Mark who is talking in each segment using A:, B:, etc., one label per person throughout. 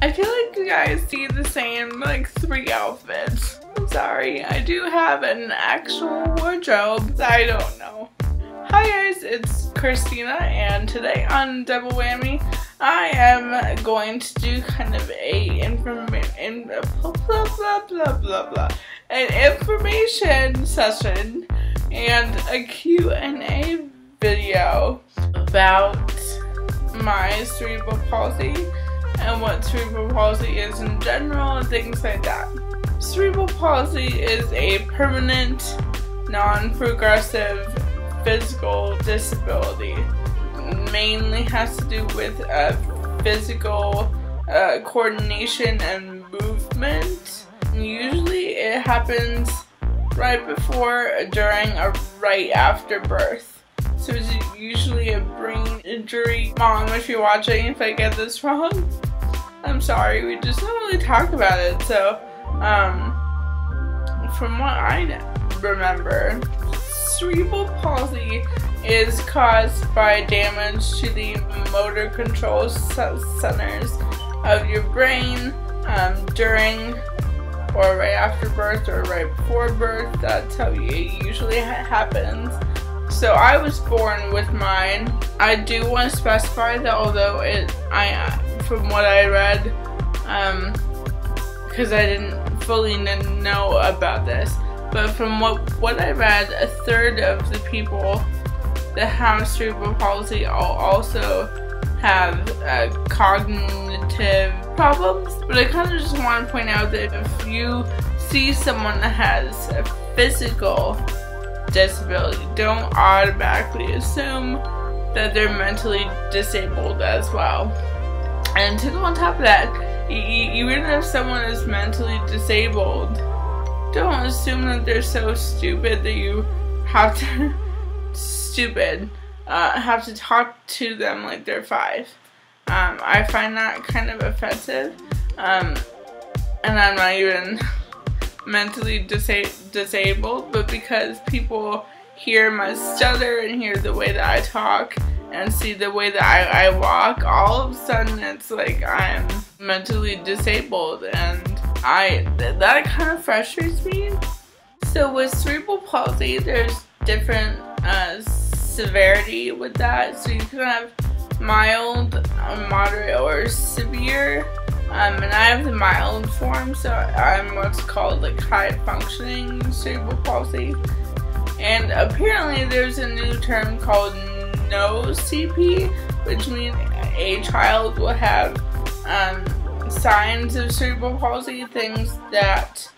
A: I feel like you guys see the same like 3 outfits. I'm sorry, I do have an actual wardrobe that I don't know. Hi guys, it's Christina, and today on Double Whammy, I am going to do kind of a an information session and a Q&A video about my cerebral palsy and what cerebral palsy is in general and things like that. Cerebral palsy is a permanent, non-progressive physical disability. Mainly has to do with physical coordination and movement. Usually it happens right before, during, or right after birth. So it's usually a brain injury. Mom, if you're watching, if I get this wrong, I'm sorry, we just don't really talk about it. So, from what I remember, cerebral palsy is caused by damage to the motor control centers of your brain during or right after birth or right before birth. That's how it usually happens. So I was born with mine. I do want to specify that although from what I read, because I didn't fully know about this, but from what I read, 1/3 of the people that have cerebral palsy also have cognitive problems. But I kind of just want to point out that if you see someone that has a physical disability, don't automatically assume that they're mentally disabled as well. And to go on top of that, even if someone is mentally disabled, don't assume that they're so stupid that you have to have to talk to them like they're 5. I find that kind of offensive, and I'm not even mentally disabled, but because people hear my stutter and hear the way that I talk and see the way that I walk, all of a sudden it's like I'm mentally disabled, and that kind of frustrates me. So with cerebral palsy, there's different severity with that. So you can have mild, moderate, or severe. And I have the mild form, so I'm what's called like high functioning cerebral palsy. And apparently there's a new term called no CP, which means a child will have signs of cerebral palsy, things that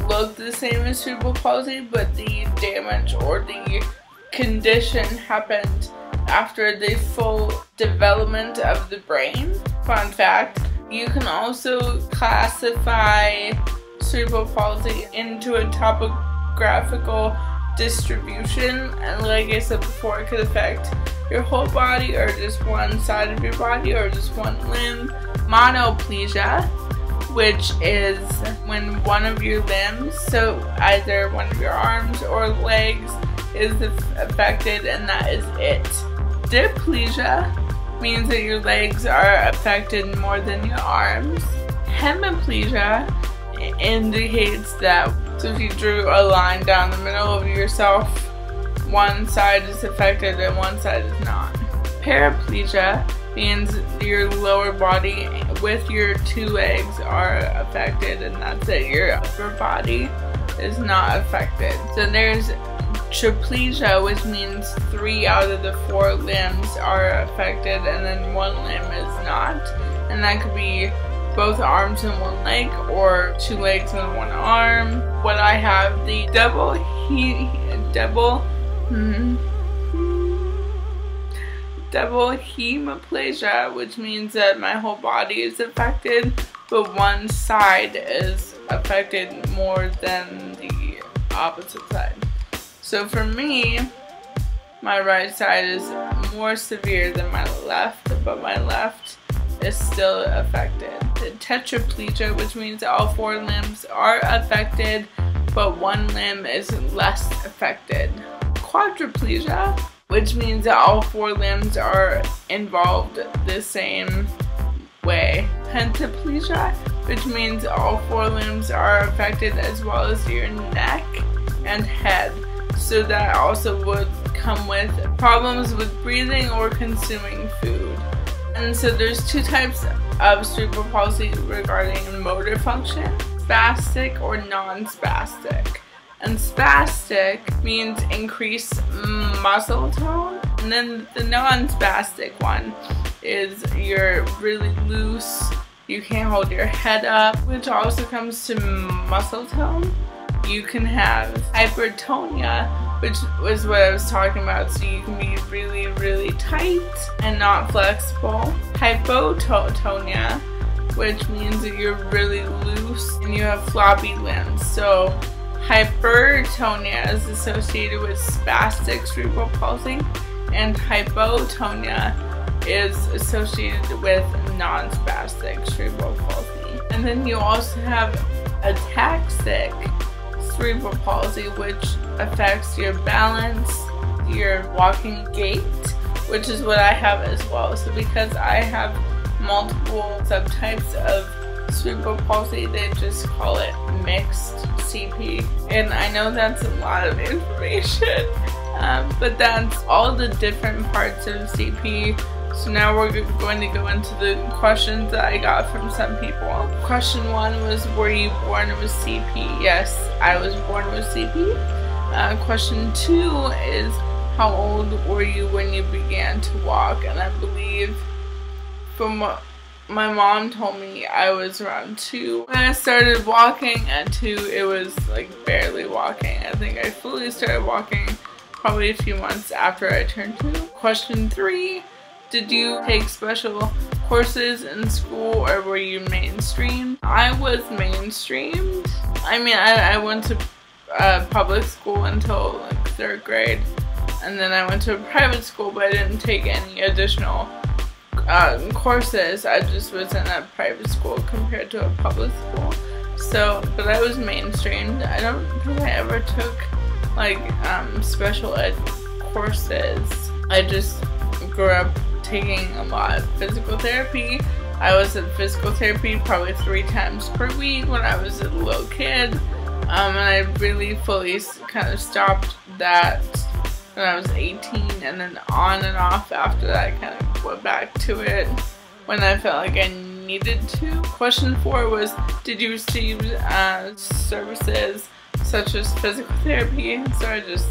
A: look the same as cerebral palsy, but the damage or the condition happened after the full development of the brain. Fun fact. You can also classify cerebral palsy into a topographical distribution, and like I said before, it could affect your whole body or just one side of your body or just one limb. Monoplegia, which is when one of your limbs, so either one of your arms or legs, is affected, and that is it. Diplegia means that your legs are affected more than your arms. Hemiplegia indicates that, so if you drew a line down the middle of yourself, one side is affected and one side is not. Paraplegia means your lower body with your 2 legs are affected, and that's it. Your upper body is not affected. So there's triplegia, which means 3 out of the 4 limbs are affected and then 1 limb is not, and that could be both arms and 1 leg, or 2 legs and 1 arm. What I have, the double hemiplegia, which means that my whole body is affected, but one side is affected more than the opposite side. So for me, my right side is more severe than my left, but my left is still affected. The tetraplegia, which means all 4 limbs are affected, but 1 limb is less affected. Quadriplegia, which means that all 4 limbs are involved the same way. Quadriplegia, which means all 4 limbs are affected as well as your neck and head. So that also would come with problems with breathing or consuming food. And so there's 2 types of cerebral palsy regarding motor function: spastic or non-spastic. And spastic means increased muscle tone, and then the non-spastic one is you're really loose, you can't hold your head up, which also comes to muscle tone. You can have hypertonia, which was what I was talking about, so you can be really, really tight and not flexible. Hypotonia, which means that you're really loose and you have floppy limbs. So hypertonia is associated with spastic cerebral palsy, and hypotonia is associated with non-spastic cerebral palsy. And then you also have ataxic cerebral palsy, which affects your balance, your walking gait, which is what I have as well. So because I have multiple subtypes of cerebral palsy, they just call it mixed CP. And I know that's a lot of information, but that's all the different parts of CP. So now we're going to go into the questions that I got from some people. Question 1 was, were you born with CP? Yes, I was born with CP. Question 2 is, how old were you when you began to walk? And I believe from what my mom told me, I was around 2. When I started walking at 2, it was like barely walking. I think I fully started walking probably a few months after I turned 2. Question 3, did you take special courses in school or were you mainstreamed? I was mainstreamed. I mean, I went to public school until like 3rd grade, and then I went to a private school, but I didn't take any additional courses. I just was in a private school compared to a public school. So, but I was mainstreamed. I don't think I ever took like special ed courses. I just grew up taking a lot of physical therapy. I was at physical therapy probably 3 times per week when I was a little kid, and I really fully kind of stopped that when I was 18, and then on and off after that. I kind of went back to it when I felt like I needed to. Question 4 was, did you receive services such as physical therapy? So I just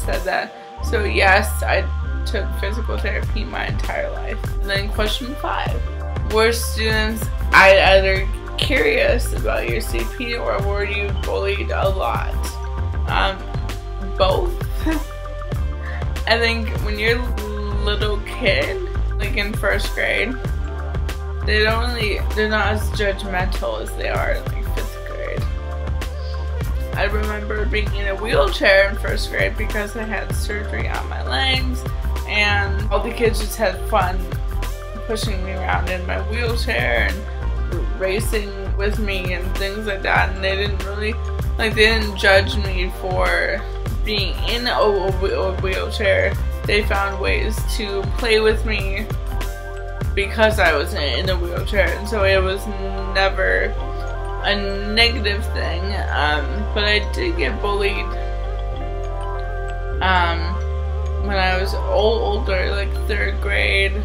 A: said that. So yes, I took physical therapy my entire life. And then question 5, were students either curious about your CP or were you bullied a lot? Both. I think when you're a little kid, like in 1st grade, they're not as judgmental as they are in like 5th grade. I remember being in a wheelchair in 1st grade because I had surgery on my legs, and all the kids just had fun pushing me around in my wheelchair and racing with me and things like that, and they didn't really, like, they didn't judge me for being in a wheelchair. They found ways to play with me because I was in a wheelchair, and so it was never a negative thing. But I did get bullied when I was older, like 3rd grade.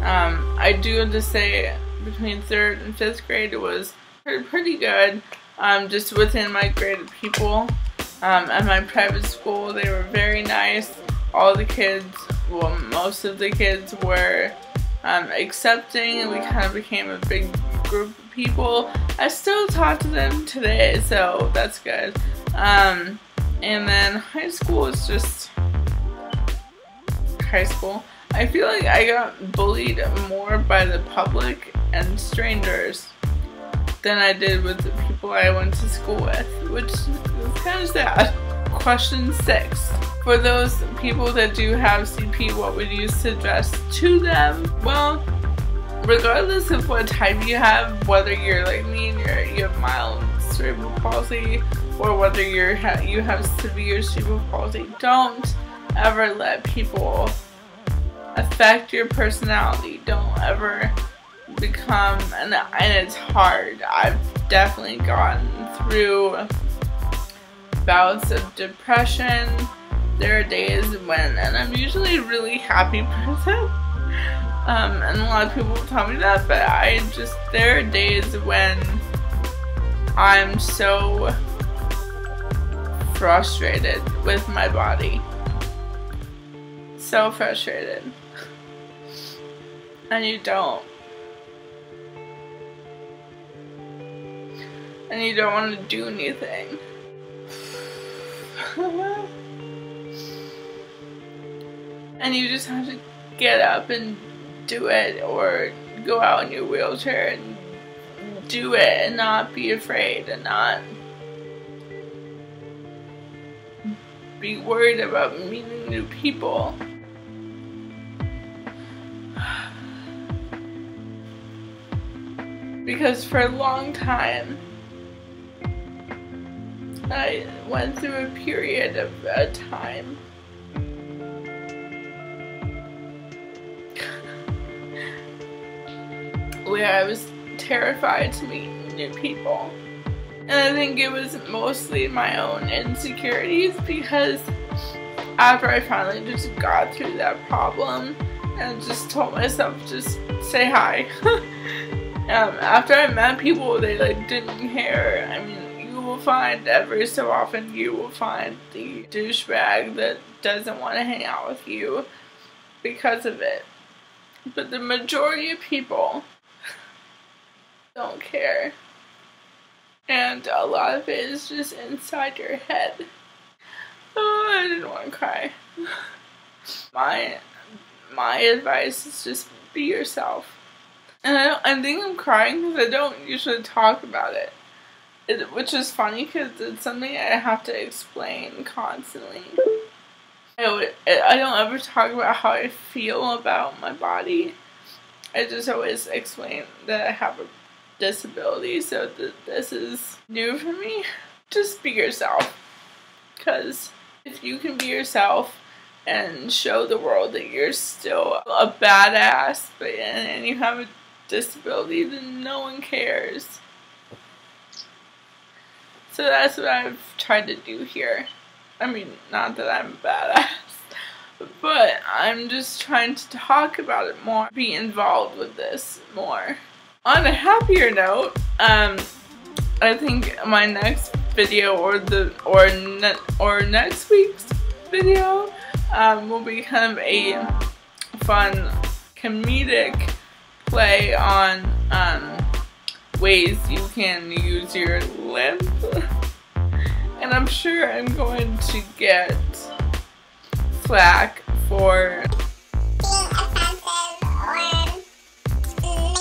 A: I do have to say between 3rd and 5th grade it was pretty good, just within my grade of people. At my private school, they were very nice. All the kids, well, most of the kids were accepting, and we kind of became a big group of people. I still talk to them today, so that's good. And then high school is just high school. I feel like I got bullied more by the public and strangers than I did with the people I went to school with, which is kind of sad. Question 6. For those people that do have CP, what would you suggest to them? Well, regardless of what type you have, whether you're like me and you have mild cerebral palsy, or whether you have severe cerebral palsy, don't ever let people affect your personality. Don't ever become, and it's hard. I've definitely gotten through bouts of depression. There are days when, and I'm usually a really happy person, and a lot of people tell me that, but there are days when I'm so frustrated with my body. So frustrated. And you don't want to do anything. And you just have to get up and do it, or go out in your wheelchair and do it, and not be afraid, and not be worried about meeting new people. Because for a long time, I went through a period of time where I was terrified to meet new people. And I think it was mostly my own insecurities, because after I finally just got through that problem and just told myself, just say hi. After I met people, they didn't care. I mean, you will find every so often, you will find the douchebag that doesn't want to hang out with you because of it. But the majority of people don't care. And a lot of it is just inside your head. Oh, I didn't want to cry. My advice is just be yourself. And I think I'm crying because I don't usually talk about it. Which is funny, because it's something I have to explain constantly. I don't ever talk about how I feel about my body. I just always explain that I have a disability, so this is new for me. Just be yourself. Because if you can be yourself and show the world that you're still a badass, and you have a disability, then no one cares. So that's what I've tried to do here. I mean, not that I'm a badass, but I'm just trying to talk about it more, be involved with this more. On a happier note, I think my next video or next week's video will be kind of a fun comedic play on ways you can use your limp. And I'm sure I'm going to get flack for
B: being offensive or making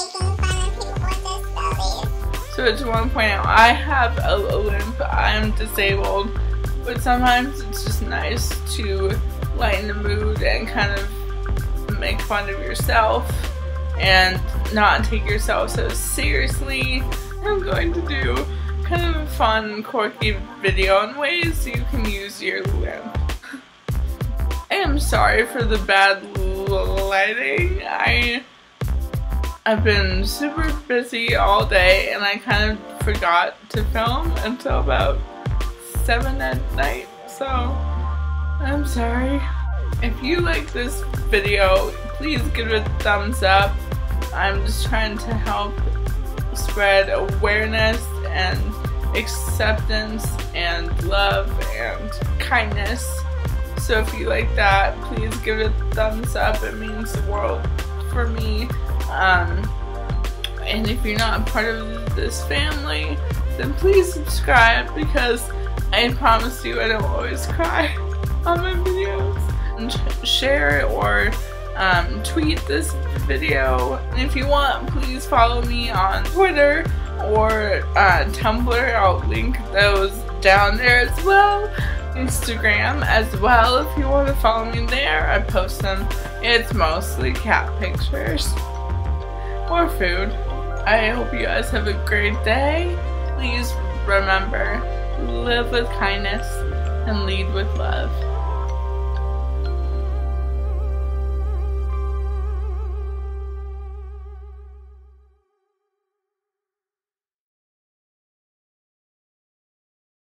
B: fun of people with disabilities.
A: So to one point out, I have a limp, I'm disabled, but sometimes it's just nice to lighten the mood and kind of make fun of yourself and not take yourself so seriously. I'm going to do kind of a fun, quirky video on ways you can use your limp. I am sorry for the bad lighting. I've been super busy all day, and I kind of forgot to film until about 7 at night, so I'm sorry. If you like this video, please give it a thumbs up. I'm just trying to help spread awareness and acceptance and love and kindness. So if you like that, please give it a thumbs up. It means the world for me. And if you're not part of this family, then please subscribe, because I promise you I don't always cry on my videos. And share or tweet this video. And if you want, please follow me on Twitter or Tumblr. I'll link those down there as well. Instagram as well, if you want to follow me there. I post them. It's mostly cat pictures or food. I hope you guys have a great day. Please remember, live with kindness and lead with love.